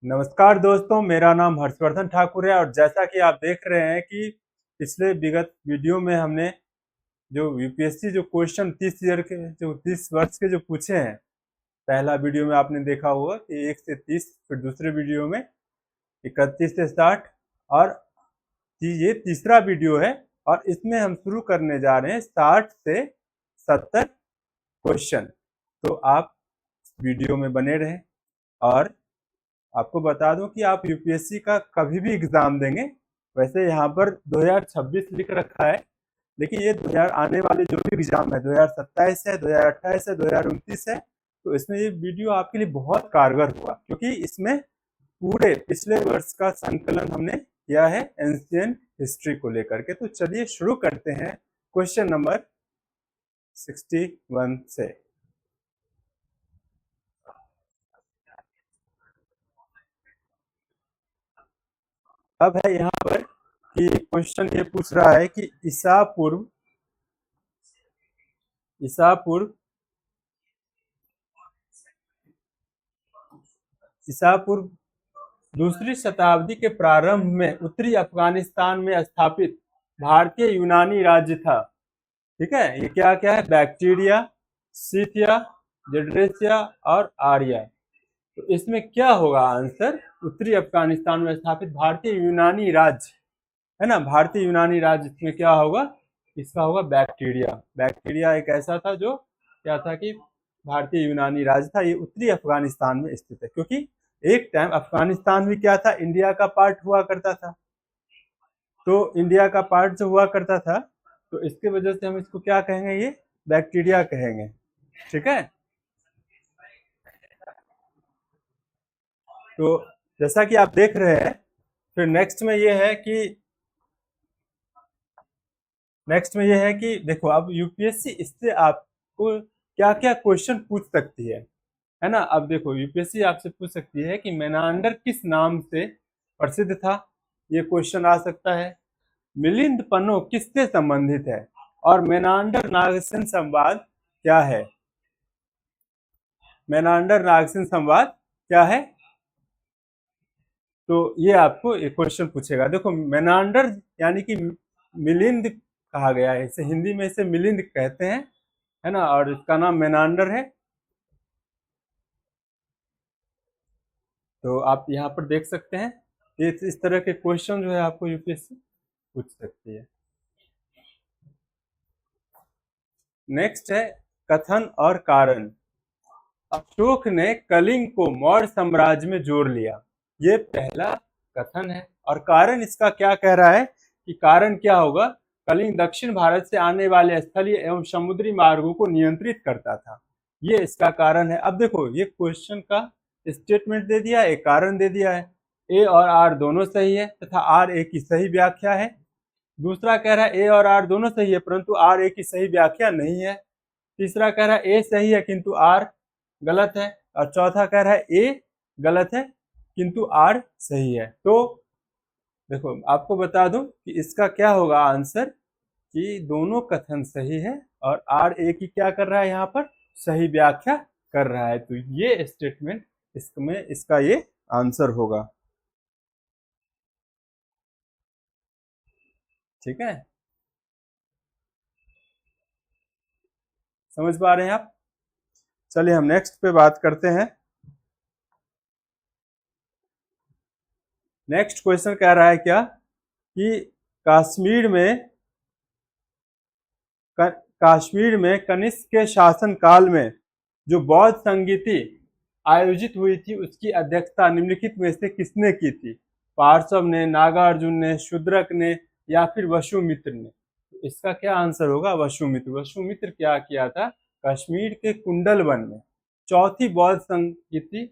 नमस्कार दोस्तों, मेरा नाम हर्षवर्धन ठाकुर है और जैसा कि आप देख रहे हैं कि पिछले विगत वीडियो में हमने जो यूपीएससी जो क्वेश्चन 30 ईयर के जो 30 वर्ष के जो पूछे हैं। पहला वीडियो में आपने देखा होगा कि 1 से 30, फिर दूसरे वीडियो में 31 से 60 और ये तीसरा वीडियो है। और इसमें हम शुरू करने जा रहे हैं 60 से 70 क्वेश्चन। तो आप वीडियो में बने रहें। और आपको बता दूं कि आप यूपीएससी का कभी भी एग्जाम देंगे, वैसे यहाँ पर 2026 लिख रखा है, लेकिन ये 2000 आने वाले जो भी एग्जाम है 2027 है, 2028 है, 2029 है, तो इसमें ये वीडियो आपके लिए बहुत कारगर होगा, क्योंकि इसमें पूरे पिछले वर्ष का संकलन हमने किया है एंशियंट हिस्ट्री को लेकर के। तो चलिए शुरू करते हैं क्वेश्चन नंबर 61 से। अब है यहाँ पर कि क्वेश्चन ये पूछ रहा है कि ईसा पूर्व दूसरी शताब्दी के प्रारंभ में उत्तरी अफगानिस्तान में स्थापित भारतीय यूनानी राज्य था। ठीक है, ये क्या क्या है? बैक्टीरिया, सीथिया, जेड्रेसिया और आर्या। तो इसमें क्या होगा आंसर? उत्तरी अफगानिस्तान में स्थापित भारतीय यूनानी राज्य है ना। भारतीय यूनानी राज्य इसमें क्या होगा? इसका होगा बैक्टीरिया। बैक्टीरिया एक ऐसा था जो क्या था कि भारतीय यूनानी राज्य था। ये उत्तरी अफगानिस्तान में स्थित है, क्योंकि एक टाइम अफगानिस्तान भी क्या था? इंडिया का पार्ट हुआ करता था। तो इंडिया का पार्ट जो हुआ करता था, तो इसके वजह से हम इसको क्या कहेंगे? ये बैक्टीरिया कहेंगे। ठीक है। तो जैसा कि आप देख रहे हैं, फिर नेक्स्ट में ये है कि देखो, अब यूपीएससी इससे आपको क्या क्या क्वेश्चन पूछ सकती है ना। अब देखो, यूपीएससी आपसे पूछ सकती है कि मेनांडर किस नाम से प्रसिद्ध था। ये क्वेश्चन आ सकता है। मिलिंद पन्नो किससे संबंधित है, और मेनांडर नागसेन संवाद क्या है? मेनांडर नागसेन संवाद क्या है? तो ये आपको एक क्वेश्चन पूछेगा। देखो, मेनांडर यानी कि मिलिंद कहा गया है, इसे हिंदी में इसे मिलिंद कहते हैं, है ना, और इसका नाम मेनांडर है। तो आप यहाँ पर देख सकते हैं, ये इस तरह के क्वेश्चन जो है आपको यूपीएससी पूछ सकती है। नेक्स्ट है कथन और कारण। अशोक ने कलिंग को मौर्य साम्राज्य में जोड़ लिया। ये पहला कथन है। और कारण इसका क्या कह रहा है कि कारण क्या होगा? कलिंग दक्षिण भारत से आने वाले स्थलीय एवं समुद्री मार्गों को नियंत्रित करता था। ये इसका कारण है। अब देखो, ये क्वेश्चन का स्टेटमेंट दे दिया, एक कारण दे दिया है। ए और आर दोनों सही है तथा आर ए की सही व्याख्या है। दूसरा कह रहा है ए और आर दोनों सही है, परंतु आर ए की सही व्याख्या नहीं है। तीसरा कह रहा है ए सही है किंतु आर गलत है। और चौथा कह रहा है ए गलत है किंतु आर सही है। तो देखो, आपको बता दूं कि इसका क्या होगा आंसर, कि दोनों कथन सही है और आर ए की क्या कर रहा है यहाँ पर? सही व्याख्या कर रहा है। तो ये स्टेटमेंट इसमें इसका ये आंसर होगा। ठीक है, समझ पा रहे हैं आप? चलिए हम नेक्स्ट पे बात करते हैं। नेक्स्ट क्वेश्चन कह रहा है क्या कि कश्मीर में कश्मीर में कनिष्क के शासन काल में जो बौद्ध संगीति आयोजित हुई थी, उसकी अध्यक्षता निम्नलिखित में से किसने की थी? पार्श्व ने, नागार्जुन ने, शूद्रक ने, या फिर वसुमित्र ने? तो इसका क्या आंसर होगा? वसुमित्र। वसुमित्र क्या किया था? कश्मीर के कुंडलवन में चौथी बौद्ध संगीति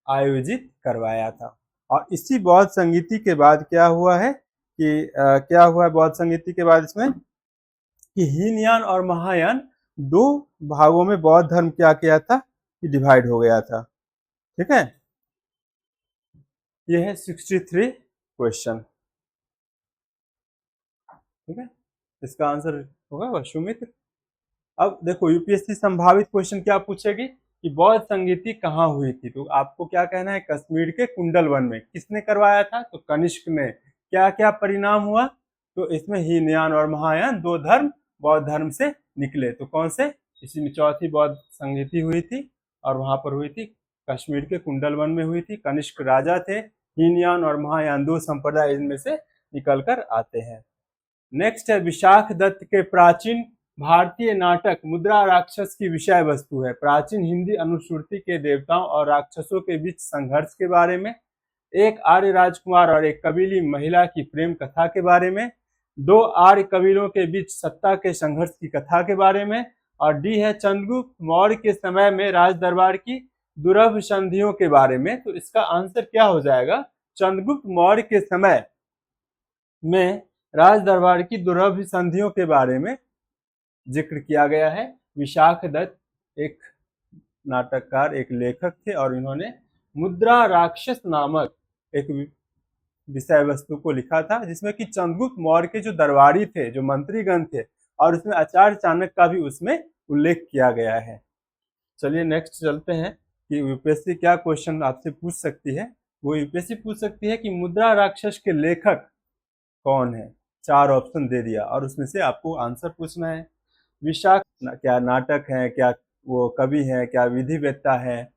आयोजित करवाया था। और इसी बौद्ध संगीति के बाद क्या हुआ है कि क्या हुआ है बौद्ध संगीति के बाद इसमें, कि हीनयान और महायान दो भागों में बौद्ध धर्म क्या किया था कि डिवाइड हो गया था। ठीक है, ये है 63 क्वेश्चन। ठीक है, इसका आंसर होगा वसुमित्र। अब देखो, यूपीएससी संभावित क्वेश्चन क्या पूछेगी कि बौद्ध संगीति कहाँ हुई थी, तो आपको क्या कहना है, कश्मीर के कुंडल वन में। किसने करवाया था, तो कनिष्क ने। क्या क्या परिणाम हुआ, तो इसमें हीनयान और महायान दो धर्म बौद्ध धर्म से निकले। तो कौन से, इसी में चौथी बौद्ध संगीति हुई थी और वहां पर हुई थी कश्मीर के कुंडल वन में हुई थी। कनिष्क राजा थे, हीनयान और महायान दो संप्रदाय इनमें से निकल कर आते हैं। नेक्स्ट है विशाख दत्त के प्राचीन भारतीय नाटक मुद्रा राक्षस की विषय वस्तु है। प्राचीन हिंदी अनुश्रुति के देवताओं और राक्षसों के बीच संघर्ष के बारे में, एक आर्य राजकुमार और एक कबीली महिला की प्रेम कथा के बारे में, दो आर्य कबीलों के बीच सत्ता के संघर्ष की कथा के बारे में, और डी है चंद्रगुप्त मौर्य के समय में राज दरबार की दुरभ संधियों के बारे में। तो इसका आंसर क्या हो जाएगा, चंद्रगुप्त मौर्य के समय में राज दरबार की दुरभ संधियों के बारे में जिक्र किया गया है। विशाख दत्त एक नाटककार, एक लेखक थे और इन्होंने मुद्रा राक्षस नामक एक विषय वस्तु को लिखा था, जिसमें कि चंद्रगुप्त मौर्य के जो दरबारी थे, जो मंत्रीगण थे, और उसमें आचार्य चाणक्य का भी उसमें उल्लेख किया गया है। चलिए नेक्स्ट चलते हैं कि यूपीएससी क्या क्वेश्चन आपसे पूछ सकती है। वो यूपीएससी पूछ सकती है कि मुद्रा राक्षस के लेखक कौन है। 4 ऑप्शन दे दिया और उसमें से आपको आंसर पूछना है। विशाख क्या नाटक है, क्या वो कवि है, क्या विधिवेत्ता है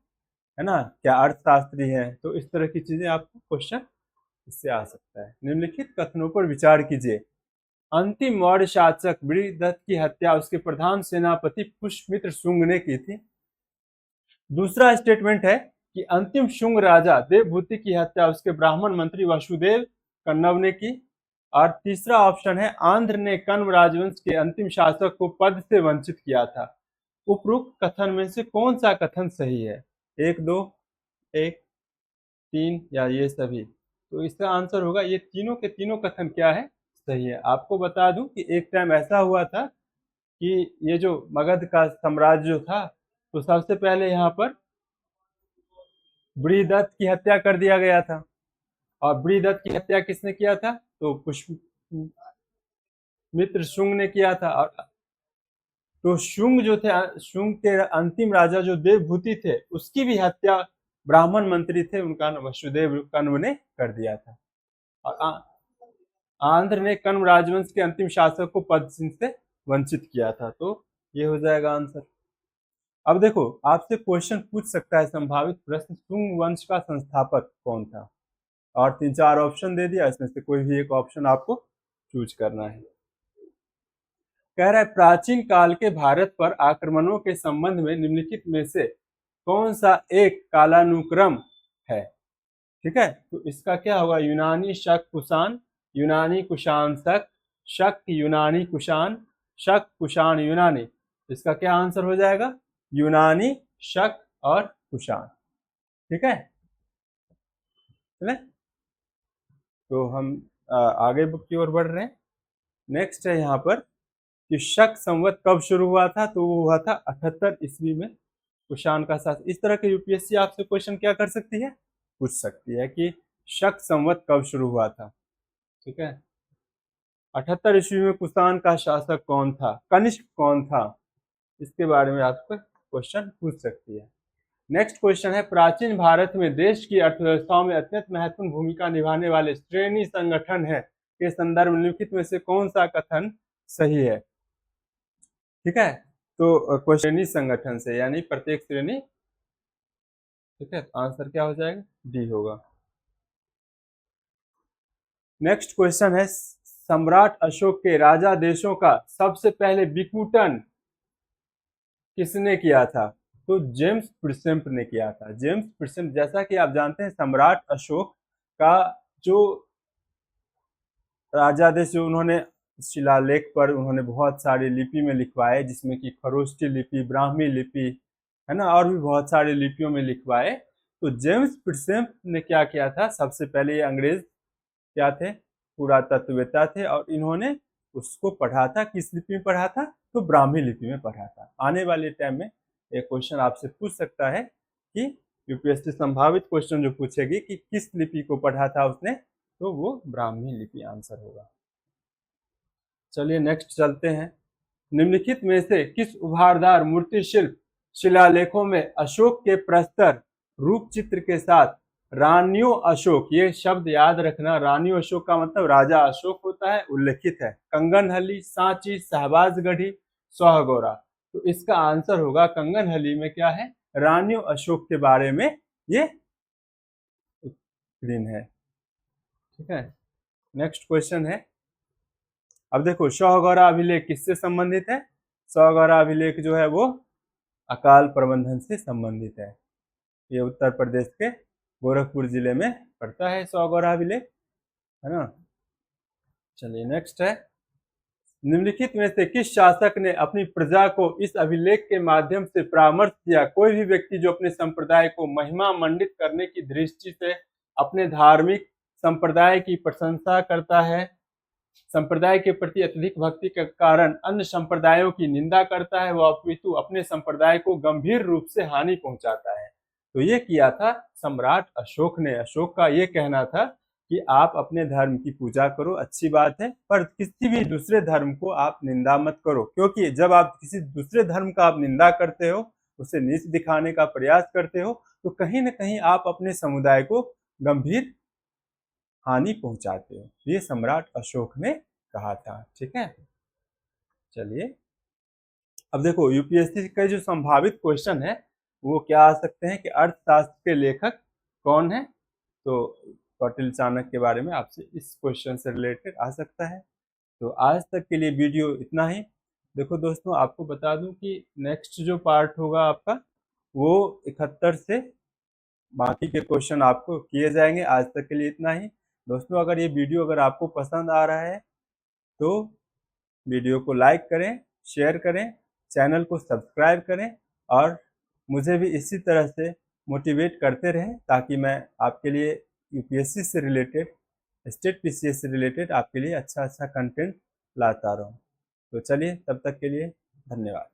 ना, क्या अर्थशास्त्री है। तो इस तरह की चीजें आपको क्वेश्चन इससे आ सकता है। निम्नलिखित कथनों पर विचार कीजिए। अंतिम मौर्य शासक बृहदत्त की हत्या उसके प्रधान सेनापति पुष्यमित्र शुंग ने की थी। दूसरा स्टेटमेंट है कि अंतिम शुंग राजा देवभूति की हत्या उसके ब्राह्मण मंत्री वसुदेव कन्नव ने की। और तीसरा ऑप्शन है आंध्र ने कण्व राजवंश के अंतिम शासक को पद से वंचित किया था। उपरोक्त कथन में से कौन सा कथन सही है, 1, 2, 1, 3 या ये सभी। तो इसका आंसर होगा ये तीनों के तीनों कथन क्या है, सही है। आपको बता दूं कि एक टाइम ऐसा हुआ था कि ये जो मगध का साम्राज्य जो था, तो सबसे पहले यहाँ पर बृहदत्त की हत्या कर दिया गया था। और बृहदत्त की हत्या किसने किया था, तो पुष्यमित्र शुंग ने किया था। और तो शुंग जो थे, शुंग के अंतिम राजा जो देवभूति थे, उसकी भी हत्या ब्राह्मण मंत्री थे उनका वसुदेव कण्व ने कर दिया था। और आंध्र ने कण्व राजवंश के अंतिम शासक को पद से वंचित किया था। तो ये हो जाएगा आंसर। अब देखो आपसे क्वेश्चन पूछ सकता है संभावित प्रश्न, शुंग वंश का संस्थापक कौन था। और 3-4 ऑप्शन दे दिया, इसमें से कोई भी एक ऑप्शन आपको चूज करना है। कह रहा है प्राचीन काल के भारत पर आक्रमणों के संबंध में निम्नलिखित में से कौन सा एक कालानुक्रम है। ठीक है, तो इसका क्या होगा, यूनानी शक कुषाण, यूनानी कुषाण शक, शक यूनानी कुषाण, शक कुषाण यूनानी। इसका क्या आंसर हो जाएगा, यूनानी शक और कुषाण। ठीक है, चले तो हम आगे बुक की ओर बढ़ रहे हैं। नेक्स्ट है यहाँ पर कि शक संवत कब शुरू हुआ था, तो वो हुआ था 78 ईस्वी में कुषाण का शासन। इस तरह के यूपीएससी आपसे क्वेश्चन क्या कर सकती है, पूछ सकती है कि शक संवत कब शुरू हुआ था। ठीक है, 78 ईस्वी में कुषाण का शासक कौन था, कनिष्क कौन था, इसके बारे में आपको क्वेश्चन पूछ सकती है। नेक्स्ट क्वेश्चन है प्राचीन भारत में देश की अर्थव्यवस्थाओं में अत्यंत महत्वपूर्ण भूमिका निभाने वाले श्रेणी संगठन है के संदर्भ निम्नलिखित में से कौन सा कथन सही है। ठीक है, तो क्वेश्चन संगठन से यानी प्रत्येक श्रेणी। ठीक है, आंसर क्या हो जाएगा, डी होगा। नेक्स्ट क्वेश्चन है सम्राट अशोक के राजा देशों का सबसे पहले विकूटन किसने किया था, तो जेम्स प्रिसेंट ने किया था। जेम्स प्रिसेंट, जैसा कि आप जानते हैं सम्राट अशोक का जो राजा देश, जो उन्होंने शिलालेख पर उन्होंने बहुत सारी लिपि में लिखवाए, जिसमें कि खरोष्ठी लिपि, ब्राह्मी लिपि है ना, और भी बहुत सारी लिपियों में लिखवाए। तो जेम्स प्रिसेंट ने क्या किया था, सबसे पहले ये अंग्रेज क्या थे, पुरातत्ववेत्ता थे, और इन्होंने उसको पढ़ा था, किस लिपि में पढ़ा था, तो ब्राह्मी लिपि में पढ़ा था। आने वाले टाइम में एक क्वेश्चन आपसे पूछ सकता है कि यूपीएससी संभावित क्वेश्चन जो पूछेगी कि किस लिपि को पढ़ा था उसने, तो वो ब्राह्मी लिपि आंसर होगा। चलिए नेक्स्ट चलते हैं। निम्नलिखित में से किस उभारदार मूर्ति शिल्प शिलालेखों में अशोक के प्रस्तर रूप चित्र के साथ रानियों अशोक, ये शब्द याद रखना, रानियों अशोक का मतलब राजा अशोक होता है, उल्लेखित है। कंगनहली, सांची, शहबाजगढ़ी, सोहगौरा। तो इसका आंसर होगा कंगनहली में क्या है, रानियों अशोक के बारे में ये दिन है। ठीक है, नेक्स्ट क्वेश्चन है। अब देखो सोहगौरा अभिलेख किससे संबंधित है? सोहगौरा अभिलेख जो है वो अकाल प्रबंधन से संबंधित है। ये उत्तर प्रदेश के गोरखपुर जिले में पड़ता है सोहगौरा अभिलेख, है ना। चलिए नेक्स्ट है, निम्नलिखित में से किस शासक ने अपनी प्रजा को इस अभिलेख के माध्यम से परामर्श दिया? कोई भी व्यक्ति जो अपने संप्रदाय को महिमा मंडित करने की दृष्टि से अपने धार्मिक संप्रदाय की प्रशंसा करता है, संप्रदाय के प्रति अत्यधिक भक्ति के कारण अन्य संप्रदायों की निंदा करता है, वह अपितु अपने संप्रदाय को गंभीर रूप से हानि पहुंचाता है। तो ये किया था सम्राट अशोक ने। अशोक का ये कहना था कि आप अपने धर्म की पूजा करो, अच्छी बात है, पर किसी भी दूसरे धर्म को आप निंदा मत करो, क्योंकि जब आप किसी दूसरे धर्म का आप निंदा करते हो, उसे नीच दिखाने का प्रयास करते हो, तो कहीं न कहीं आप अपने समुदाय को गंभीर हानि पहुंचाते हो। ये सम्राट अशोक ने कहा था। ठीक है, चलिए अब देखो यूपीएससी के जो संभावित क्वेश्चन है वो क्या आ सकते हैं कि अर्थशास्त्र के लेखक कौन है? तो कौटिल्य चाणक्य के बारे में आपसे इस क्वेश्चन से रिलेटेड आ सकता है। तो आज तक के लिए वीडियो इतना ही। देखो दोस्तों, आपको बता दूं कि नेक्स्ट जो पार्ट होगा आपका वो 71 से बाकी के क्वेश्चन आपको किए जाएंगे। आज तक के लिए इतना ही दोस्तों। अगर ये वीडियो अगर आपको पसंद आ रहा है तो वीडियो को लाइक करें, शेयर करें, चैनल को सब्सक्राइब करें और मुझे भी इसी तरह से मोटिवेट करते रहें ताकि मैं आपके लिए यूपीएससी से रिलेटेड, स्टेट पीसीएस से रिलेटेड आपके लिए अच्छा कंटेंट लाता रहूं। तो चलिए, तब तक के लिए धन्यवाद।